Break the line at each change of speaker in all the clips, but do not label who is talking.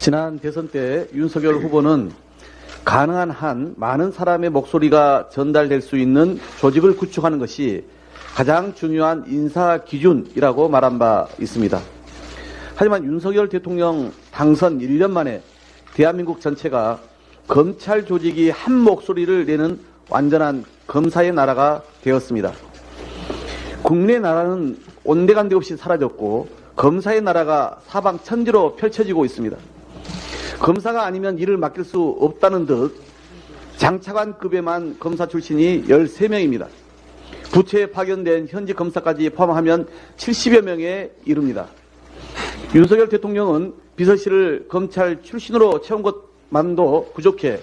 지난 대선 때 윤석열 후보는 가능한 한 많은 사람의 목소리가 전달될 수 있는 조직을 구축하는 것이 가장 중요한 인사 기준이라고 말한 바 있습니다. 하지만 윤석열 대통령 당선 1년 만에 대한민국 전체가 검찰 조직이 한 목소리를 내는 완전한 검사의 나라가 되었습니다. 국민의 나라는 온데간데 없이 사라졌고 검사의 나라가 사방천지로 펼쳐지고 있습니다. 검사가 아니면 일을 맡길 수 없다는 듯 장차관급에만 검사 출신이 13명입니다. 부처에 파견된 현직 검사까지 포함하면 70여 명에 이릅니다. 윤석열 대통령은 비서실을 검찰 출신으로 채운 것만도 부족해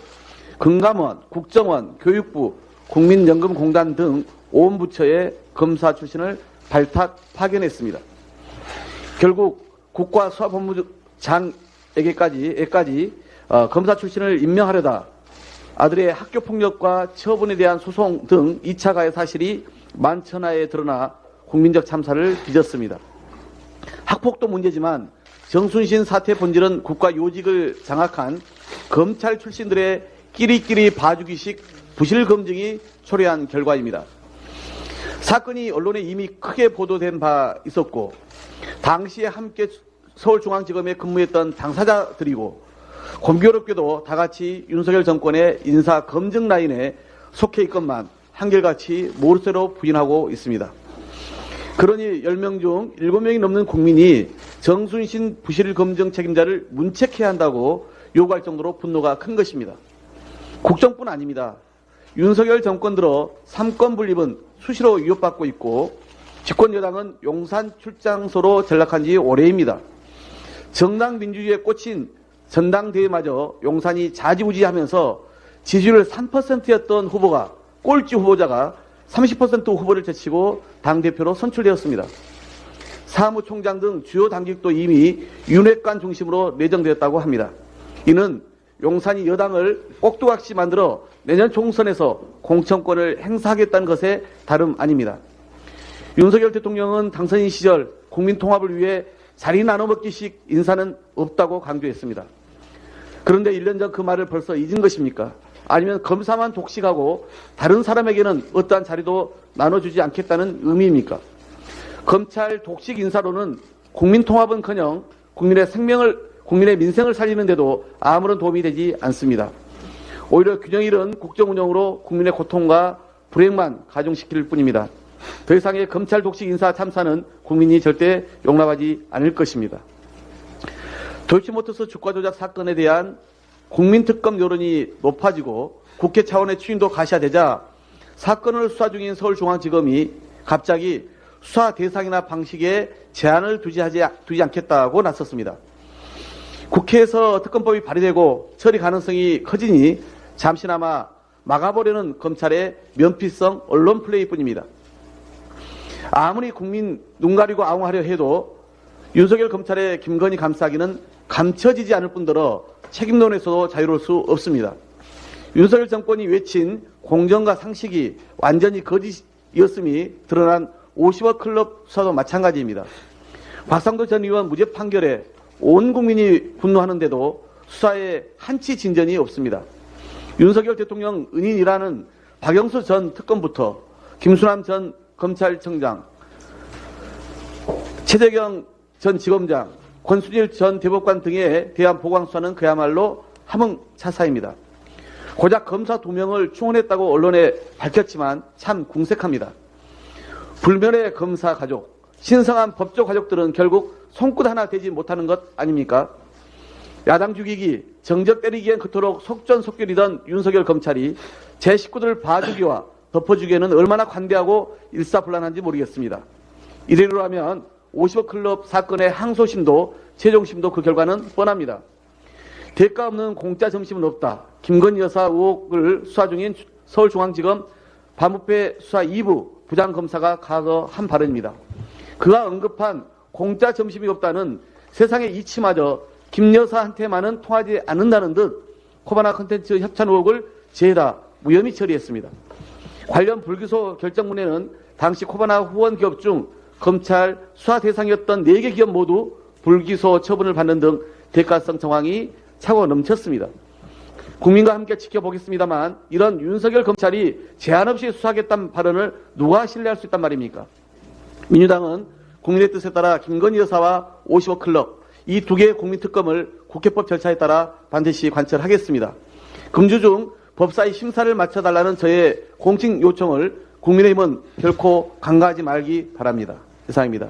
금감원, 국정원, 교육부, 국민연금공단 등 온 부처에 검사 출신을 발탁 파견했습니다. 결국 국가수사본부장에게까지 검사 출신을 임명하려다 아들의 학교폭력과 처분에 대한 소송 등 2차 가해 사실이 만천하에 드러나 국민적 참사를 빚었습니다. 학폭도 문제지만 정순신 사태 본질은 국가 요직을 장악한 검찰 출신들의 끼리끼리 봐주기식 부실 검증이 초래한 결과입니다. 사건이 언론에 이미 크게 보도된 바 있었고 당시에 함께 서울중앙지검에 근무했던 당사자들이고 공교롭게도 다같이 윤석열 정권의 인사검증 라인에 속해 있건만 한결같이 모르쇠로 부인하고 있습니다. 그러니 10명 중 7명이 넘는 국민이 정순신 부실 검증 책임자를 문책해야 한다고 요구할 정도로 분노가 큰 것입니다. 국정뿐 아닙니다. 윤석열 정권 들어 3권 분립은 수시로 위협받고 있고 집권 여당은 용산 출장소로 전락한 지 오래입니다. 정당 민주주의에 꽂힌 전당대회마저 용산이 자지우지하면서 지지율 3%였던 후보가 꼴찌 후보자가 30% 후보를 제치고 당대표로 선출되었습니다. 사무총장 등 주요 당직도 이미 윤핵관 중심으로 내정되었다고 합니다. 이는 용산이 여당을 꼭두각시 만들어 내년 총선에서 공천권을 행사하겠다는 것에 다름 아닙니다. 윤석열 대통령은 당선인 시절 국민 통합을 위해 자리 나눠먹기식 인사는 없다고 강조했습니다. 그런데 1년 전 그 말을 벌써 잊은 것입니까? 아니면 검사만 독식하고 다른 사람에게는 어떠한 자리도 나눠주지 않겠다는 의미입니까? 검찰 독식 인사로는 국민 통합은커녕 국민의 민생을 살리는데도 아무런 도움이 되지 않습니다. 오히려 균형 잃은 국정 운영으로 국민의 고통과 불행만 가중시킬 뿐입니다. 더 이상의 검찰 독식 인사 참사는 국민이 절대 용납하지 않을 것입니다. 도이치모터스 주가 조작 사건에 대한 국민특검 여론이 높아지고 국회 차원의 추인도 가시화되자 사건을 수사 중인 서울중앙지검이 갑자기 수사 대상이나 방식에 제한을 두지 않겠다고 나섰습니다. 국회에서 특검법이 발의되고 처리 가능성이 커지니 잠시나마 막아보려는 검찰의 면피성 언론 플레이뿐입니다. 아무리 국민 눈 가리고 아웅하려 해도 윤석열 검찰의 김건희 감싸기는 감춰지지 않을 뿐더러 책임론에서도 자유로울 수 없습니다. 윤석열 정권이 외친 공정과 상식이 완전히 거짓이었음이 드러난 50억 클럽 수사도 마찬가지입니다. 곽상도 전 의원 무죄 판결에 온 국민이 분노하는데도 수사에 한치 진전이 없습니다. 윤석열 대통령 은인이라는 박영수 전 특검부터 김수남 전 검찰청장, 최재경 전 지검장, 권순일 전 대법관 등에 대한 보강수사는 그야말로 함흥차사입니다. 고작 검사 2명을 충원했다고 언론에 밝혔지만 참 궁색합니다. 불멸의 검사 가족, 신성한 법조 가족들은 결국 손끝 하나 되지 못하는 것 아닙니까? 야당 죽이기, 정적 때리기엔 그토록 속전속결이던 윤석열 검찰이 제 식구들을 봐주기와 덮어주기에는 얼마나 관대하고 일사불란한지 모르겠습니다. 이대로라면 50억 클럽 사건의 항소심도 최종심도 그 결과는 뻔합니다. 대가 없는 공짜 점심은 없다. 김건희 여사 의혹을 수사 중인 서울중앙지검 반부패 수사 2부 부장검사가 과거 한 발언입니다. 그가 언급한 공짜 점심이 없다는 세상의 이치마저 김 여사한테만은 통하지 않는다는 듯 코바나 콘텐츠 협찬 의혹을 죄다 무혐의 처리했습니다. 관련 불기소 결정문에는 당시 코바나 후원 기업 중 검찰 수사 대상이었던 4개 기업 모두 불기소 처분을 받는 등 대가성 정황이 차고 넘쳤습니다. 국민과 함께 지켜보겠습니다만 이런 윤석열 검찰이 제한 없이 수사하겠다는 발언을 누가 신뢰할 수 있단 말입니까? 민주당은 국민의 뜻에 따라 김건희 여사와 55 클럽 이 두 개의 국민특검을 국회법 절차에 따라 반드시 관철하겠습니다. 금주 중 법사위 심사를 마쳐달라는 저의 공식 요청을 국민의힘은 결코 간과하지 말기 바랍니다. 이상입니다.